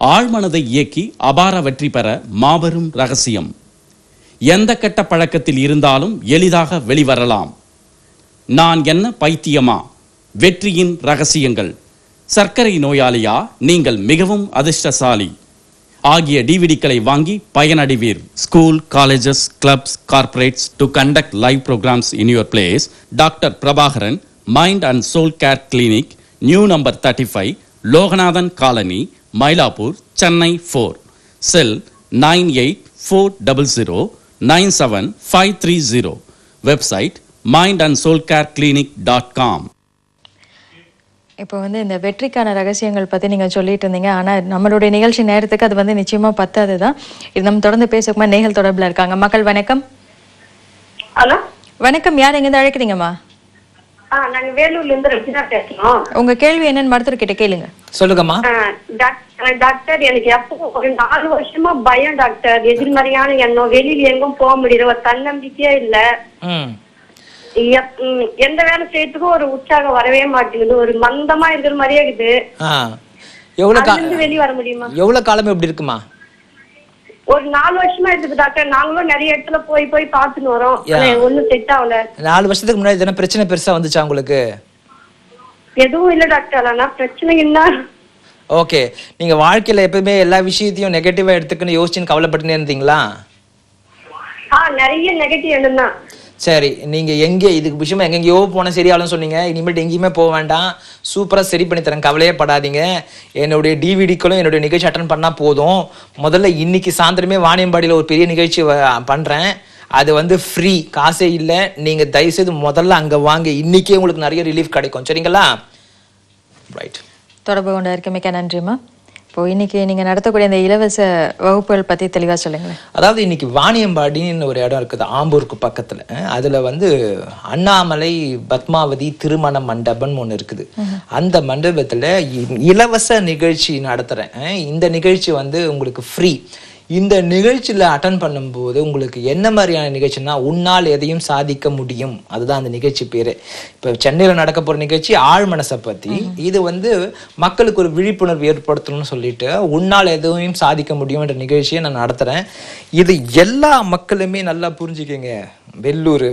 ஆழ்மனதை இயக்கி அபார வெற்றி பெற மாபெரும் ரகசியம். எந்த கெட்ட பழக்கத்தில் இருந்தாலும் எளிதாக வெளிவரலாம். நான் என்ன பைத்தியமா? வெற்றியின் ரகசியங்கள். சர்க்கரை நோயாளியா? நீங்கள் மிகவும் அதிர்ஷ்டசாலி ஆகிய டிவிடிக்களை வாங்கி பயனடைவீர். School, colleges, clubs, corporates to conduct live programmes in your place. Doctor Prabhakaran, mind and soul care clinic, new number 35, Loganathan colony, Mylapore, Chennai 4. Cell 9840097530. Website mindandsoulcareclinic.com. இப்போ இந்த வெற்றிக்கான ரகசியங்கள் பற்றி நீங்கள் சொல்லிட்டு இருந்தீங்க. ஆனால் நம்மளுடைய நிகழ்ச்சி நேரத்துக்கு அது நிச்சயமாக பத்தாது தான். இது நம்ம தொடர்ந்து பேசுமா நேயர்கள் தொடர்பில் இருக்காங்க. மக்கள் வணக்கம். ஹலோ வணக்கம், யார் எங்கேருந்து அழைக்கிறீங்கம்மா? நாங்க வேலூர்ல இருந்து ரச்சிதா பேசுறோம். உங்க கேள்வி என்னன்னு மருத்துவர் கிட்ட கேளுங்க. சொல்லுங்கம்மா. டாக்டர், எனக்கு எப்போ ஒரு 4 வருஷமா பயம் டாக்டர். எதிர்மறையான எண்ணம், வெளியில எங்கும் போக முடியல, ஒரு தன்னம்பிக்கையே இல்ல. எந்த வேலை செய்யறதுக்கும் ஒரு உற்சாகம் வரவே மாட்டேங்குது. ஒரு மந்தமா இருக்கிற மாதிரியே இருக்குது. வெளியே வர முடியுமா? எவ்வளவு காலம் எப்படி இருக்குமா? ஒரு 4 வருஷமா இருக்குது டாக்டர். நாங்களும் நிறைய இடத்துல போய் பார்த்துன்னு வரோம். ஒண்ணும் செட் ஆகல. 4 வருஷத்துக்கு முன்னாடி எதனா பிரச்சனை பெருசா வந்துச்சா உங்களுக்கு? எதுவும் இல்ல டாக்டர். ஆனா பிரச்சனை என்ன? ஓகே, நீங்க வாழ்க்கையில எப்பவுமே எல்லா விஷயத்தையும் நெகட்டிவா எடுத்துக்கணும் யோசிச்சுன்னு கவலைப்பட்டுனே இருந்தீங்களா? நிறைய நெகட்டிவ் எண்ணம் தான். சரி, நீங்க இதுக்கு விஷயமா எங்கெங்கயோ போன சரியாலும் சொன்னீங்க. இனிமேட்டு எங்கேயுமே போக வேண்டாம், சூப்பரா சரி பண்ணி தரேன், கவலையே படாதீங்க. என்னுடைய டிவிடிக்களும் என்னுடைய நிகழ்ச்சி அட்டன் பண்ணா போதும். முதல்ல இன்னைக்கு சாயந்தரமே வாணியம்பாடியில் ஒரு பெரிய நிகழ்ச்சி பண்றேன். அது ஃப்ரீ, காசே இல்லை. நீங்க தயவுசெய்து முதல்ல அங்க வாங்க. இன்னைக்கே உங்களுக்கு நிறைய ரிலீஃப் கிடைக்கும். சரிங்களா? ரைட். தொடர்பு கொண்டு இருக்க மிக்க நன்றிம்மா. இப்போ இன்னைக்கு நீங்க நடத்தக்கூடிய இந்த இலவச வகுப்புகள் பத்தி தெளிவா சொல்லுங்களேன். அதாவது இன்னைக்கு வாணியம்பாடின்னு ஒரு இடம் இருக்குது, ஆம்பூருக்கு பக்கத்துல. அதுல அண்ணாமலை பத்மாவதி திருமண மண்டபம்னு ஒண்ணு இருக்குது. அந்த மண்டபத்துல இலவச நிகழ்ச்சி நடத்துறேன். இந்த நிகழ்ச்சி உங்களுக்கு ஃப்ரீ. இந்த நிகழ்ச்சியில அட்டன் பண்ணும்போது உங்களுக்கு என்ன மாதிரியான நிகழ்ச்சினா, உன்னால் எதையும் சாதிக்க முடியும், அதுதான் அந்த நிகழ்ச்சி பேரு. இப்ப சென்னையில நடக்க போற நிகழ்ச்சி ஆழ்மனசை பத்தி. இது மக்களுக்கு ஒரு விழிப்புணர்வு ஏற்படுத்தணும்னு சொல்லிட்டு உன்னால் எதையும் சாதிக்க முடியும் என்ற நிகழ்ச்சியை நான் நடத்துறேன். இது எல்லா மக்களுமே நல்லா புரிஞ்சுக்கங்க. வெள்ளூர்,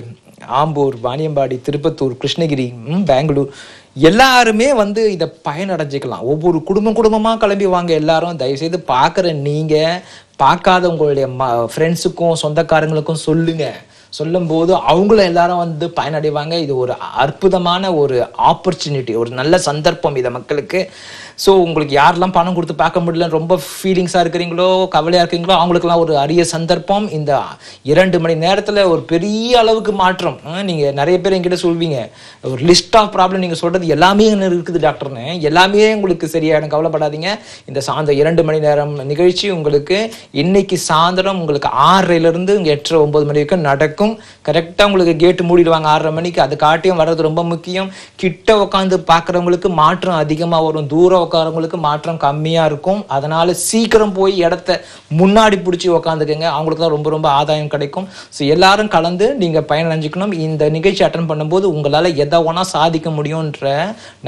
ஆம்பூர், வாணியம்பாடி, திருப்பத்தூர், கிருஷ்ணகிரி, பெங்களூர் எல்லாருமே இதை பயனடைஞ்சிக்கலாம். ஒவ்வொரு குடும்பமா கிளம்பி வாங்க. எல்லாரும் தயவுசெய்து பார்க்குற நீங்க பார்க்காத உங்களுடைய ஃப்ரெண்ட்ஸுக்கும் சொந்தக்காரங்களுக்கும் சொல்லும் போது அவங்களும் எல்லாரும் பயனடைவாங்க. இது ஒரு அற்புதமான ஒரு ஆப்பர்ச்சுனிட்டி, ஒரு நல்ல சந்தர்ப்பம் இது மக்களுக்கு. ஸோ உங்களுக்கு யாரெல்லாம் பணம் கொடுத்து பார்க்க முடியல, ரொம்ப ஃபீலிங்ஸாக இருக்கிறீங்களோ, கவலையாக இருக்கீங்களோ, அவங்களுக்கெல்லாம் ஒரு அரிய சந்தர்ப்பம். இந்த 2 மணி நேரத்தில் ஒரு பெரிய அளவுக்கு மாற்றம். நீங்கள் நிறைய பேர் என்கிட்ட சொல்வீங்க, ஒரு லிஸ்ட் ஆஃப் ப்ராப்ளம் நீங்கள் சொல்கிறது எல்லாமே இருக்குது டாக்டர்னு. எல்லாமே உங்களுக்கு சரியாயிடும், கவலைப்படாதீங்க. இந்த சாயந்தரம் 2 மணி நேரம் நிகழ்ச்சி உங்களுக்கு இன்னைக்கு சாயந்தரம் உங்களுக்கு 6:30 8 9 மணி வரைக்கும் நடக்கும். இருக்கும். கரெக்டாக உங்களுக்கு கேட்டு மூடிடுவாங்க 6:30 மணிக்கு. அது காட்டியும் வர்றது ரொம்ப முக்கியம். கிட்ட உட்காந்து பார்க்குறவங்களுக்கு மாற்றம் அதிகமாக வரும், தூரம் உட்காரவங்களுக்கு மாற்றம் கம்மியாக இருக்கும். அதனால் சீக்கிரம் போய் இடத்த முன்னாடி பிடிச்சி உட்காந்துக்கங்க, அவங்களுக்கு தான் ரொம்ப ரொம்ப ஆதாயம் கிடைக்கும். ஸோ எல்லாரும் கலந்து நீங்கள் பயனடைஞ்சிக்கணும். இந்த நிகழ்ச்சி அட்டன் பண்ணும்போது உங்களால் எதை ஒன்றா சாதிக்க முடியுன்ற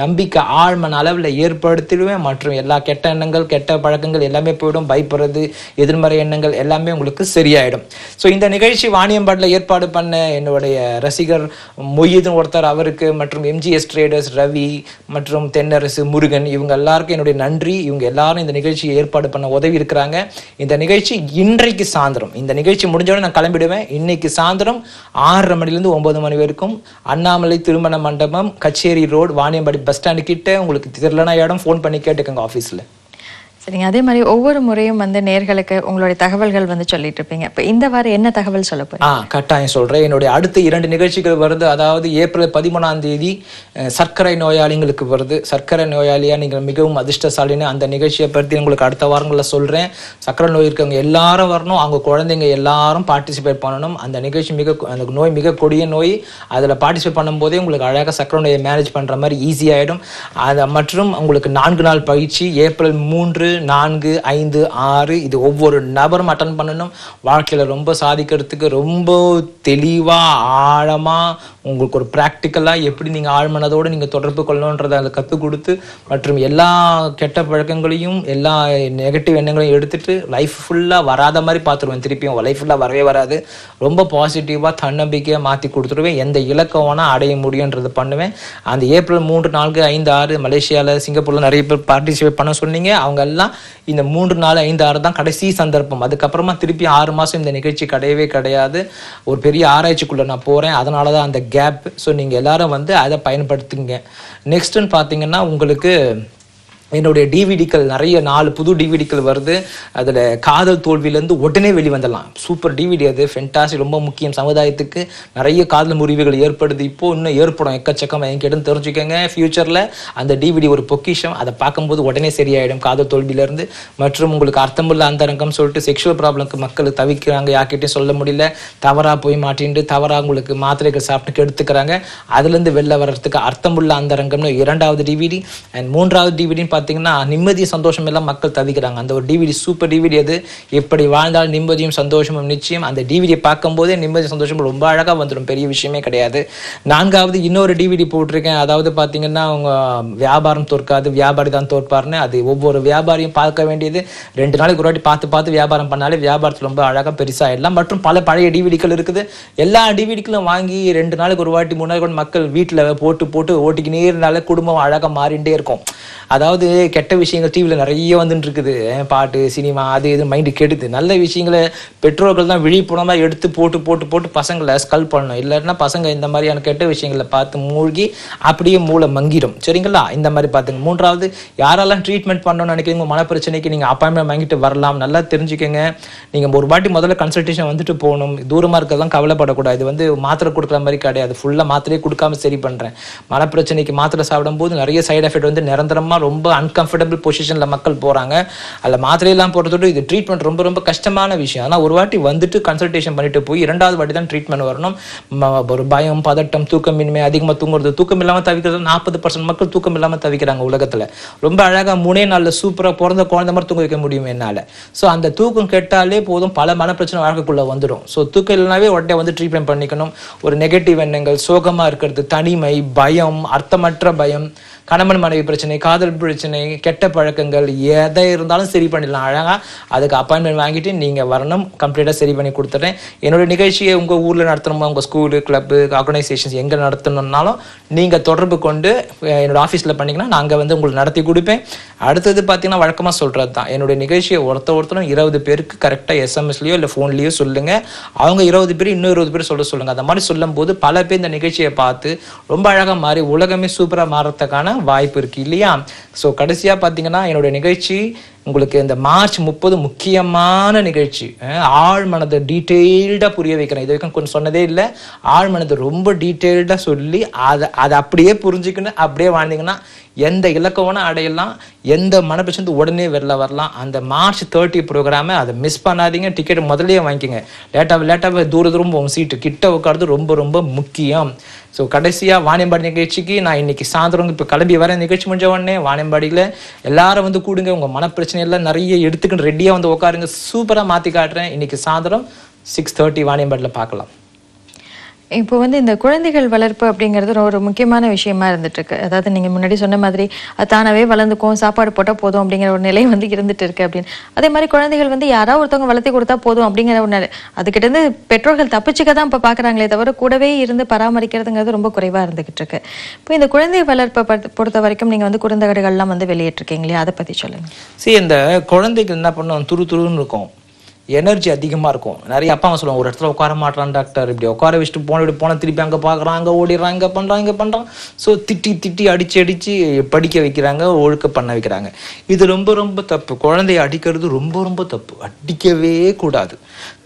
நம்பிக்கை ஆழ்மன அளவில் ஏற்படுத்திடுவேன். மற்றும் எல்லா கெட்ட எண்ணங்கள் கெட்ட பழக்கங்கள் எல்லாமே போயிடும். பயப்படுறது, எதிர்மறை எண்ணங்கள் எல்லாமே உங்களுக்கு சரியாயிடும். ஸோ இந்த நிகழ்ச்சி வாணியம்பாடில் ஏற்பாடு பண்ண என்னுடைய ரசிகர் மொய்யீதுன் ஒருத்தர், அவருக்கு மற்றும் MGS ட்ரேடர்ஸ் ரவி மற்றும் தென்னரசு முருகன், இவங்க எல்லாருக்கும் என்னுடைய நன்றி. இவங்க எல்லாரும் இந்த நிகழ்ச்சியை ஏற்பாடு பண்ண உதவி இருக்கிறாங்க. இந்த நிகழ்ச்சி இன்றைக்கு சாயந்தரம், இந்த நிகழ்ச்சி முடிஞ்சோடனே நான் கிளம்பிடுவேன். இன்னைக்கு சாயந்தரம் 6:30 மணிலேருந்து 9 மணி வரைக்கும் அண்ணாமலை திருமண மண்டபம், கச்சேரி ரோடு, வாணியம்பாடி பஸ் ஸ்டாண்டு கிட்ட. உங்களுக்கு தெரியலனா இடம் ஃபோன் பண்ணி கேட்டுக்கோங்க ஆஃபீஸில். சரிங்க. அதே மாதிரி ஒவ்வொரு முறையும் வந்து நேர்களுக்கு உங்களுடைய தகவல்கள் வந்து சொல்லிட்டு இருப்பீங்க. இப்போ இந்த வாரம் என்ன தகவல் சொல்ல போறீங்க? கட்டாயம் சொல்றேன். என்னுடைய அடுத்த 2 நிகழ்ச்சிகள் வருது. அதாவது ஏப்ரல் 13ஆம் தேதி சர்க்கரை நோயாளிகளுக்கு வருது. சர்க்கரை நோயாளியா நீங்கள் மிகவும் அதிர்ஷ்டசாலின்னு அந்த நிகழ்ச்சியை பற்றி உங்களுக்கு அடுத்த வாரங்களில் சொல்றேன். சர்க்கரை நோய் இருக்கவங்க எல்லாரும் வரணும், அவங்க குழந்தைங்க எல்லாரும் பார்ட்டிசிபேட் பண்ணணும். அந்த நிகழ்ச்சி அந்த நோய் மிக கொடிய நோய். அதில் பார்ட்டிசிபேட் பண்ணும்போதே உங்களுக்கு அழகாக சர்க்கரை நோயை மேனேஜ் பண்ற மாதிரி ஈஸியாயிடும். அது மற்றும் உங்களுக்கு 4 நாள் பயிற்சி ஏப்ரல் 3, 4, 5, 6 இது ஒவ்வொரு நபரும் அட்டன் பண்ணணும். வாழ்க்கையில் ரொம்ப சாதிக்கிறதுக்கு ரொம்ப தெளிவாக ஆழமாக உங்களுக்கு ஒரு ப்ராக்டிக்கலாக எப்படி நீங்கள் ஆழ்மனதோடு நீங்கள் தொடர்பு கொள்ளணுன்றதை அதை கற்றுக் கொடுத்து, மற்றும் எல்லா கெட்ட பழக்கங்களையும் எல்லா நெகட்டிவ் எண்ணங்களையும் எடுத்துட்டு லைஃப் ஃபுல்லாக வராத மாதிரி பார்த்துருவேன். திருப்பியும் லைஃப் ஃபுல்லாக வரவே வராது. ரொம்ப பாசிட்டிவாக தன்னம்பிக்கையாக மாற்றி கொடுத்துருவேன். எந்த இலக்கம் வேணால் அடைய முடியுன்றது பண்ணுவேன். அந்த ஏப்ரல் 3, 4, 5, 6 மலேசியாவில், சிங்கப்பூரில் நிறைய பேர் பார்ட்டிசிபேட் பண்ண சொன்னீங்க. அவங்க எல்லாம் இந்த 3, 4, 5, 6 தான் கடைசி சந்தர்ப்பம். அதுக்கப்புறமா திருப்பி 6 மாதம் இந்த நிகழ்ச்சி கிடையவே கிடையாது. ஒரு பெரிய ஆராய்ச்சிக்குள்ளே நான் போகிறேன். அதனால தான் அந்த கேப். ஸோ நீங்கள் எல்லாரும் வந்து அதை பயன்படுத்துங்க. நெக்ஸ்ட்டுன்னு பார்த்தீங்கன்னா உங்களுக்கு என்னுடைய டிவிடிக்கள் நிறைய 4 புது டிவிடிக்கள் வருது. அதில் காதல் தோல்வியிலேருந்து உடனே வெளிவந்தலாம். சூப்பர் டிவிடி அது, ஃபென்டாஸ்டிக், ரொம்ப முக்கியம் சமுதாயத்துக்கு. நிறைய காதல் முறிவுகள் ஏற்படுது, இப்போது இன்னும் ஏற்படும் எக்கச்சக்கமாக. என்கிட்ட தெரிஞ்சுக்கோங்க. ஃபியூச்சரில் அந்த டிவிடி ஒரு பொக்கிஷம். அதை பார்க்கும்போது உடனே சரியாயிடும் காதல் தோல்வியிலேருந்து. மற்றும் உங்களுக்கு அர்த்தமுள்ள அந்தரங்கம் சொல்லிட்டு செக்ஷுவல் ப்ராப்ளம்க்கு மக்கள் தவிக்கிறாங்க, யார்கிட்டையும் சொல்ல முடியல, தவறாக போய் மாட்டின்ட்டு தவறாக உங்களுக்கு மாத்திரைகள் சாப்பிட்டு எடுத்துக்கிறாங்க. அதுலேருந்து வெளில வர்றதுக்கு அர்த்தமுள்ள அந்தரங்கம்னு 2வது டிவிடி. அண்ட் 3வது டிவிடின்னு பார்த்தீங்கன்னா நிம்மதி சந்தோஷம் எல்லாம் மக்கள் தவிக்கிறாங்க. அந்த ஒரு டிவிடி சூப்பர் டிவிடி அது. எப்படி வாழ்ந்தால் நிம்மதியும் சந்தோஷமும் நிச்சயம். அந்த டிவிடியை பார்க்கும்போதே நிம்மதி சந்தோஷம் ரொம்ப அழகாக வந்துடும், பெரிய விஷயமே கிடையாது. 4வது இன்னொரு டிவிடி போட்டிருக்கேன். அதாவது பார்த்தீங்கன்னா அவங்க வியாபாரம் தோற்காது, வியாபாரி தான் தோற்பார்னு. அது ஒவ்வொரு வியாபாரியும் பார்க்க வேண்டியது. 2 நாளைக்கு ஒரு வாட்டி பார்த்து வியாபாரம் பண்ணாலே வியாபாரத்தில் ரொம்ப அழகாக பெருசாகிடலாம். மற்றும் பல பழைய டிவிடிகள் இருக்குது. எல்லா டிவிடிக்களும் வாங்கி 2 நாளைக்கு ஒரு வாட்டி 3 நாளைக்கு மக்கள் வீட்டில் போட்டு ஓட்டிக்கினே இருந்தாலே குடும்பம் அழகாக மாறிண்டே இருக்கும். அதாவது கெட்ட விஷயங்கள் டிவியில் நிறைய வந்துட்டு இருக்குது, பாட்டு சினிமா அது இது மைண்டு கெடுது. நல்ல விஷயங்களை பெற்றோர்கள் தான் விழிப்புணர்வாக எடுத்து போட்டு பசங்களை ஸ்கல் பண்ணணும். இல்லைன்னா பசங்க இந்த மாதிரியான கெட்ட விஷயங்களை பார்த்து மூழ்கி அப்படியே மூளை மங்கிடும். சரிங்களா? இந்த மாதிரி பார்த்துங்க. 3வது யாரெல்லாம் ட்ரீட்மெண்ட் பண்ணணும்னு நினைக்கிறீங்க மனப்பிரச்சனைக்கு, நீங்கள் அப்பாயின்மெண்ட் வாங்கிட்டு வரலாம். நல்லா தெரிஞ்சுக்கோங்க. நீங்கள் ஒரு வாட்டி முதல்ல கன்சல்டேஷன் வந்துட்டு போகணும். தூரமாக இருக்கிறதெல்லாம் கவலைப்படக்கூடாது. இது வந்து மாத்திரை கொடுக்குற மாதிரி கிடையாது. ஃபுல்லாக மாத்திரையே கொடுக்காம சரி பண்ணுறேன். மனப்பிரச்சனைக்கு மாத்திரை சாப்பிடும்போது நிறைய சைடு எஃபெக்ட் வந்து நிரந்தரமாக ரொம்ப அன்கம்ஃபர்டபுள் பொசிஷனில் மக்கள் போகிறாங்க. அதில் மாத்திரையெல்லாம் போடுறதோடு இது ட்ரீட்மெண்ட் ரொம்ப ரொம்ப கஷ்டமான விஷயம். ஆனால் ஒரு வாட்டி வந்துட்டு கன்சல்டேஷன் பண்ணிட்டு போய் 2வது வாட்டி தான் ட்ரீட்மெண்ட் வரணும். ஒரு பயம், பதட்டம், தூக்கமின்மை, அதிகமாக தூங்குறது, தூக்கம் இல்லாமல் தவிக்கிறது. 40% மக்கள் தூக்கம் இல்லாமல் தவிக்கிறாங்க உலகத்தில். ரொம்ப அழகாக 3 நாளில் சூப்பராக பிறந்த குழந்தை மாதிரி தூங்க வைக்க முடியும் என்னால். ஸோ அந்த தூக்கம் கெட்டாலே போதும், பல மனப்பிரச்சனை வாழ்க்கைக்குள்ளே வந்துடும். ஸோ தூக்கம் இல்லைனாவே உடனே வந்து ட்ரீட்மெண்ட் பண்ணிக்கணும். ஒரு நெகட்டிவ் எண்ணங்கள், சோகமாக இருக்கிறது, தனிமை, பயம், அர்த்தமற்ற பயம், கணவன் மனைவி பிரச்சனை, காதல் பிரச்சனை, கெட்ட பழக்கங்கள், எதை இருந்தாலும் சரி பண்ணிடலாம் அழகாக. அதுக்கு அப்பாயின்மெண்ட் வாங்கிட்டு நீங்கள் வரணும். கம்ப்ளீட்டாக சரி பண்ணி கொடுத்துட்றேன். என்னோட நிகழ்ச்சியை உங்கள் ஊரில் நடத்தணுமா, உங்கள் ஸ்கூலு, கிளப்பு, ஆர்கனைசேஷன்ஸ் எங்கே நடத்தணுன்னாலும் நீங்கள் தொடர்பு கொண்டு என்னோடய ஆஃபீஸில் பண்ணிங்கன்னா நாங்கள் வந்து உங்களுக்கு நடத்தி கொடுப்பேன். அடுத்தது பார்த்தீங்கன்னா வழக்கமாக சொல்கிறது தான், என்னுடைய நிகழ்ச்சியை ஒருத்தரும் 20 பேருக்கு கரெக்டாக எஸ்எம்எஸ்லையோ இல்லை ஃபோன்லேயோ சொல்லுங்கள். அவங்க 20 பேர் இன்னும் 20 பேர் சொல்லுங்கள். அந்த மாதிரி சொல்லும் போது பல பேர் இந்த நிகழ்ச்சியை பார்த்து ரொம்ப அழகாக மாறி உலகமே சூப்பராக மாறத்துக்கான வாய்ப்பு இருக்குது இல்லையா? ஸோ கடைசியாக பார்த்தீங்கன்னா என்னுடைய நிகழ்ச்சி உங்களுக்கு இந்த மார்ச் 30 முக்கியமான நிகழ்ச்சி. ஆழ் மனதை டீட்டெயில்டாக புரிய வைக்கிறேன். இது வரைக்கும் கொஞ்சம் சொன்னதே இல்லை. ஆழ் மனதை ரொம்ப டீட்டெயில்டாக சொல்லி அதை அப்படியே புரிஞ்சுக்கின்னு அப்படியே வாழ்ந்தீங்கன்னா எந்த இலக்கவனும் அடையலாம், எந்த மனப்பிரச்சனை உடனே வெளில வரலாம். அந்த மார்ச் 30 ப்ரோக்ராமை அதை மிஸ் பண்ணாதீங்க. டிக்கெட் முதல்லயே வாங்கிக்கோங்க. லேட்டாக தூரம் போகும். சீட்டு கிட்ட உட்கார்றது ரொம்ப ரொம்ப முக்கியம். ஸோ கடைசியாக வாணியம்பாடி நிகழ்ச்சிக்கு நான் இன்னைக்கு சாயந்தரம் இப்போ கிளம்பி வரேன். நிகழ்ச்சி முடிஞ்ச உடனே வாணியம்பாடியில் எல்லாரும் வந்து கூடுங்க. உங்கள் மனப்பிரச்சனையெல்லாம் நிறைய எடுத்துக்கிட்டு ரெடியாக வந்து உட்காருங்க. சூப்பராக மாற்றி காட்டுறேன். இன்னைக்கு சாயந்தரம் 6:30 வாணியம்பாடியில் பார்க்கலாம். இப்போ வந்து இந்த குழந்தைகள் வளர்ப்பு அப்படிங்கிறது ஒரு முக்கியமான விஷயமா இருந்துட்டு இருக்கு. அதாவது நீங்க முன்னாடி சொன்ன மாதிரி அது தானாவே வளர்ந்துக்கும், சாப்பாடு போட்டால் போதும் அப்படிங்கிற ஒரு நிலை வந்து இருந்துட்டு இருக்கு அப்படின்னு. அதே மாதிரி குழந்தைகள் வந்து யாராவது ஒருத்தவங்க வளர்த்தி கொடுத்தா போதும் அப்படிங்கிற ஒரு நிலை, அதுக்கிட்ட இருந்து பெற்றோர்கள் தப்பிச்சுக்க தான் இப்போ பார்க்குறாங்களே தவிர கூடவே இருந்து பராமரிக்கிறதுங்கிறது ரொம்ப குறைவாக இருந்துகிட்டு இருக்கு. இப்போ இந்த குழந்தை வளர்ப்பை பொறுத்த வரைக்கும் நீங்க வந்து குறுந்தகடுகள்லாம் வந்து வெளியிட்டிருக்கீங்க இல்லையா, அதை பத்தி சொல்லுங்க. இந்த குழந்தைக்கு என்ன பண்ணும், துருன்னு இருக்கும், எனர்ஜி அதிகமாக இருக்கும். நிறைய அப்பா அம்மா சொல்லுவாங்க, ஒரு இடத்துல உட்கார மாட்டான் டாக்டர், இப்படி உட்கார வச்சுட்டு போன திருப்பி அங்கே பார்க்குறான், அங்கே ஓடிடுறான், இங்கே பண்ணுறான். ஸோ திட்டி அடித்து படிக்க வைக்கிறாங்க, ஒழுக்க பண்ண வைக்கிறாங்க. இது ரொம்ப ரொம்ப தப்பு. குழந்தைய அடிக்கிறது ரொம்ப ரொம்ப தப்பு. அடிக்கவே கூடாது.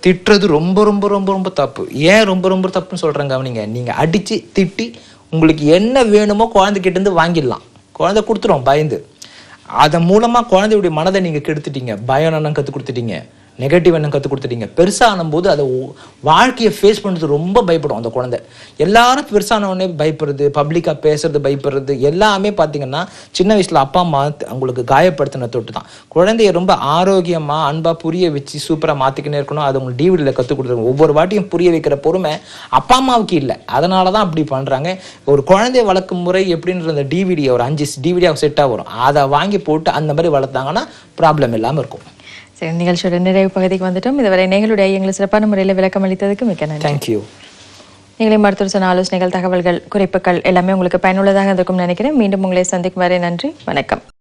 திட்டுறது ரொம்ப ரொம்ப ரொம்ப ரொம்ப தப்பு. ஏன் ரொம்ப ரொம்ப தப்புன்னு சொல்கிறேங்க கவனிங்க. நீங்கள் அடித்து திட்டி உங்களுக்கு என்ன வேணுமோ குழந்தைகிட்டேருந்து வாங்கிடலாம். குழந்தை கொடுத்துரும் பயந்து. அதன் மூலமாக குழந்தையுடைய மனதை நீங்கள் கெடுத்துட்டீங்க. பயம் என்னன்னு கற்றுக் கொடுத்துட்டீங்க, நெகட்டிவ் என்ன கற்றுக் கொடுத்துட்டீங்க. பெருசானும்போது அதை வாழ்க்கையை ஃபேஸ் பண்ணுறது ரொம்ப பயப்படும் அந்த குழந்தை. எல்லாரும் பெருசானவொடனே பயப்படுறது, பப்ளிக்காக பேசுறது பயப்படுறது எல்லாமே பார்த்தீங்கன்னா சின்ன வயசில் அப்பா அம்மா அவங்களுக்கு காயப்படுத்தின தொட்டு தான். குழந்தைய ரொம்ப ஆரோக்கியமாக அன்பாக புரிய வச்சு சூப்பராக மாற்றிக்கினே இருக்கணும். அது உங்களுக்கு டிவிடியில் கற்றுக் கொடுத்துருங்க. ஒவ்வொரு வாட்டியும் புரிய வைக்கிற பொறுமை அப்பா அம்மாவுக்கு இல்லை. அதனால தான் அப்படி பண்ணுறாங்க. ஒரு குழந்தைய வளர்க்கும் முறை எப்படின்ற அந்த டிவிடியை ஒரு 5 டிவிடியாக செட்டாக வரும். அதை வாங்கி போட்டு அந்த மாதிரி வளர்த்தாங்கன்னா ப்ராப்ளம் இல்லாமல் இருக்கும். சரி, நிகழ்ச்சியோட நிறைவு பகுதிக்கு வந்துட்டோம். இதுவரை நேயர்களுடைய எங்களுக்கு சிறப்பான முறையில் விளக்கம் அளித்ததுக்கு மிக்க நன்றி. தேங்க்யூ. நீங்களே மருத்துவர் சொன்ன ஆலோசனைகள், தகவல்கள், குறிப்புகள் எல்லாமே உங்களுக்கு பயனுள்ளதாக இருக்கும் நினைக்கிறேன். மீண்டும் உங்களை சந்திக்கும் வரை நன்றி, வணக்கம்.